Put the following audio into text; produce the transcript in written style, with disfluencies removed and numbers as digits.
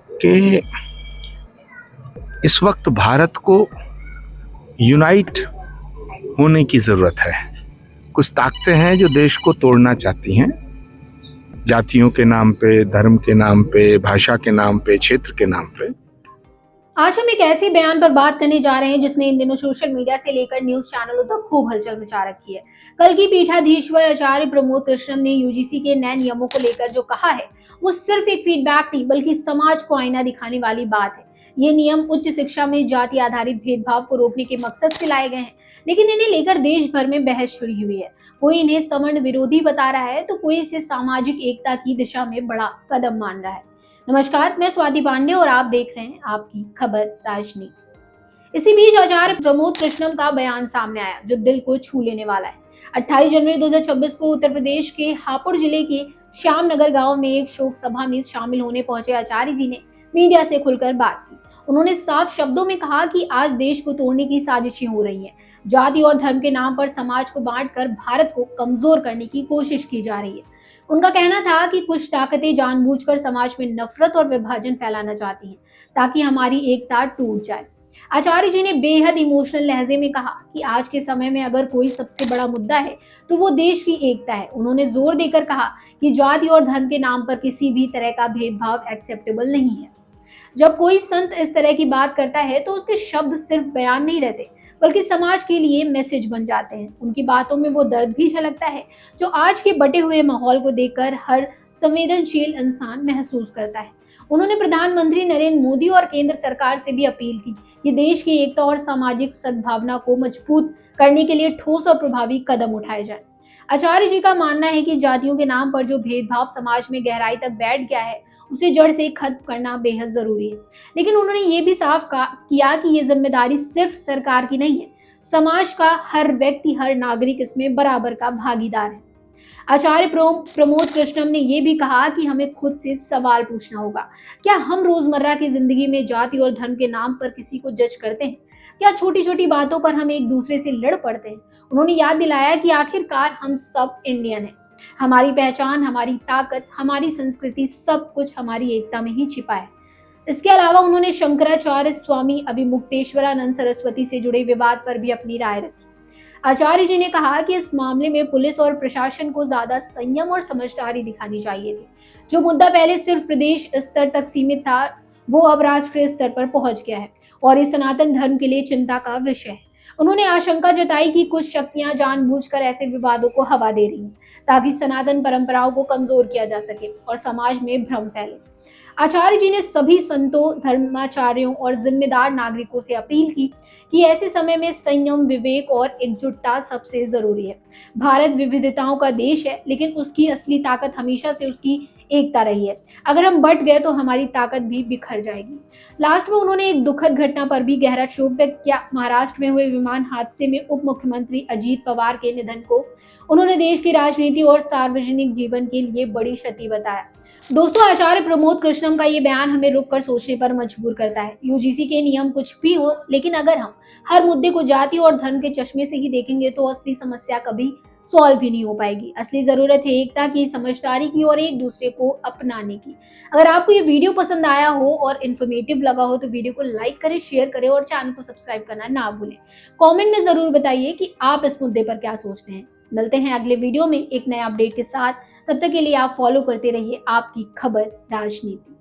कि इस वक्त भारत को यूनाइट होने की ज़रूरत है। कुछ ताकतें हैं जो देश को तोड़ना चाहती हैं, जातियों के नाम पे, धर्म के नाम पे, भाषा के नाम पे, क्षेत्र के नाम पे। आज हम एक ऐसे बयान पर बात करने जा रहे हैं जिसने इन दिनों सोशल मीडिया से लेकर न्यूज चैनलों तक खूब हलचल मचा रखी है। कल की पीठाधीश्वर आचार्य प्रमोद कृष्णम ने यूजीसी के नए नियमों को लेकर जो कहा है वो सिर्फ एक फीडबैक नहीं बल्कि समाज को आईना दिखाने वाली बात है। ये नियम उच्च शिक्षा में जाति आधारित भेदभाव को रोकने के मकसद से लाए गए हैं, लेकिन इन्हें लेकर देश भर में बहस छिड़ी हुई है। कोई इन्हें सवर्ण विरोधी बता रहा है तो कोई इसे सामाजिक एकता की दिशा में बड़ा कदम मान रहा है। नमस्कार, मैं स्वाति पांडे और आप देख रहे हैं आपकी खबर राजनीति। इसी बीच आचार्य प्रमोद कृष्णम का बयान सामने आया जो दिल को छू लेने वाला है। 28 जनवरी 2026 को उत्तर प्रदेश के हापुड़ जिले के श्यामनगर गांव में एक शोक सभा में शामिल होने पहुंचे आचार्य जी ने मीडिया से खुलकर बात की। उन्होंने साफ शब्दों में कहा कि आज देश को तोड़ने की साजिशें हो रही हैं। जाति और धर्म के नाम पर समाज को बांटकर भारत को कमजोर करने की कोशिश की जा रही है। उनका कहना था कि कुछ ताकतें जानबूझकर समाज में नफरत और विभाजन फैलाना चाहती हैं ताकि हमारी एकता टूट जाए। आचार्य जी ने बेहद इमोशनल लहजे में कहा कि आज के समय में अगर कोई सबसे बड़ा मुद्दा है तो वो देश की एकता है। उन्होंने जोर देकर कहा कि जाति और धर्म के नाम पर किसी भी तरह का भेदभाव एक्सेप्टेबल नहीं है। जब कोई संत इस तरह की बात करता है तो उसके शब्द सिर्फ बयान नहीं रहते बल्कि समाज के लिए मैसेज बन जाते हैं। उनकी बातों में वो दर्द भी झलकता है जो आज के बटे हुए माहौल को देखकर हर संवेदनशील इंसान महसूस करता है। उन्होंने प्रधानमंत्री नरेंद्र मोदी और केंद्र सरकार से भी अपील की कि देश की एकता और सामाजिक सद्भावना को मजबूत करने के लिए ठोस और प्रभावी कदम उठाए जाएं। आचार्य जी का मानना है कि जातियों के नाम पर जो भेदभाव समाज में गहराई तक बैठ गया है उसे जड़ से खत्म करना बेहद जरूरी है। लेकिन उन्होंने ये भी साफ किया कि ये जिम्मेदारी सिर्फ सरकार की नहीं है, समाज का हर व्यक्ति, हर नागरिक इसमें बराबर का भागीदार है। आचार्य प्रमोद कृष्णम ने यह भी कहा कि हमें खुद से सवाल पूछना होगा, क्या हम रोजमर्रा की जिंदगी में जाति और धर्म के नाम पर किसी को जज करते हैं? क्या छोटी छोटी बातों पर हम एक दूसरे से लड़ पड़ते हैं? उन्होंने याद दिलाया कि आखिरकार हम सब इंडियन हैं। हमारी पहचान, हमारी ताकत, हमारी संस्कृति, सब कुछ हमारी एकता में ही छिपा है। इसके अलावा उन्होंने शंकराचार्य स्वामी अभिमुक्तेश्वरानंद सरस्वती से जुड़े विवाद पर भी अपनी राय रखी। आचार्य जी ने कहा कि इस मामले में पुलिस और प्रशासन को ज्यादा संयम और समझदारी दिखानी चाहिए थी। जो मुद्दा पहले सिर्फ प्रदेश स्तर तक सीमित था वो अब राष्ट्रीय स्तर पर पहुंच गया है और ये सनातन धर्म के लिए चिंता का विषय है। उन्होंने आशंका जताई कि कुछ शक्तियां जानबूझकर ऐसे विवादों को हवा दे रही हैं ताकि सनातन परंपराओं को कमजोर किया जा सके और समाज में भ्रम फैले। आचार्य जी ने सभी संतों, धर्माचार्यों और जिम्मेदार नागरिकों से अपील की कि ऐसे समय में संयम, विवेक और एकजुटता सबसे जरूरी है। भारत विविधताओं का देश है, लेकिन उसकी असली ताकत हमेशा से उसकी एकता रही है। अगर हम बट गए तो हमारी ताकत भी बिखर जाएगी। लास्ट में उन्होंने एक दुखद घटना पर भी गहरा शोक व्यक्त किया। महाराष्ट्र में हुए विमान हादसे में उप मुख्यमंत्री अजीत पवार के निधन को उन्होंने देश की राजनीति और सार्वजनिक जीवन के लिए बड़ी क्षति बताया। दोस्तों, आचार्य प्रमोद कृष्णम का ये बयान हमें रुक कर सोचने पर मजबूर करता है। यूजीसी के नियम कुछ भी हो, लेकिन अगर हम हर मुद्दे को जाति और धर्म के चश्मे से ही देखेंगे तो असली समस्या कभी सॉल्व ही नहीं हो पाएगी। असली जरूरत है एकता की, समझदारी की और एक दूसरे को अपनाने की। अगर आपको ये वीडियो पसंद आया हो और इन्फॉर्मेटिव लगा हो तो वीडियो को लाइक करें, शेयर करें और चैनल को सब्सक्राइब करना ना भूलें। कमेंट में जरूर बताइए कि आप इस मुद्दे पर क्या सोचते हैं। मिलते हैं अगले वीडियो में एक नए अपडेट के साथ। तब तक के लिए आप फॉलो करते रहिए आपकी खबर राजनीति।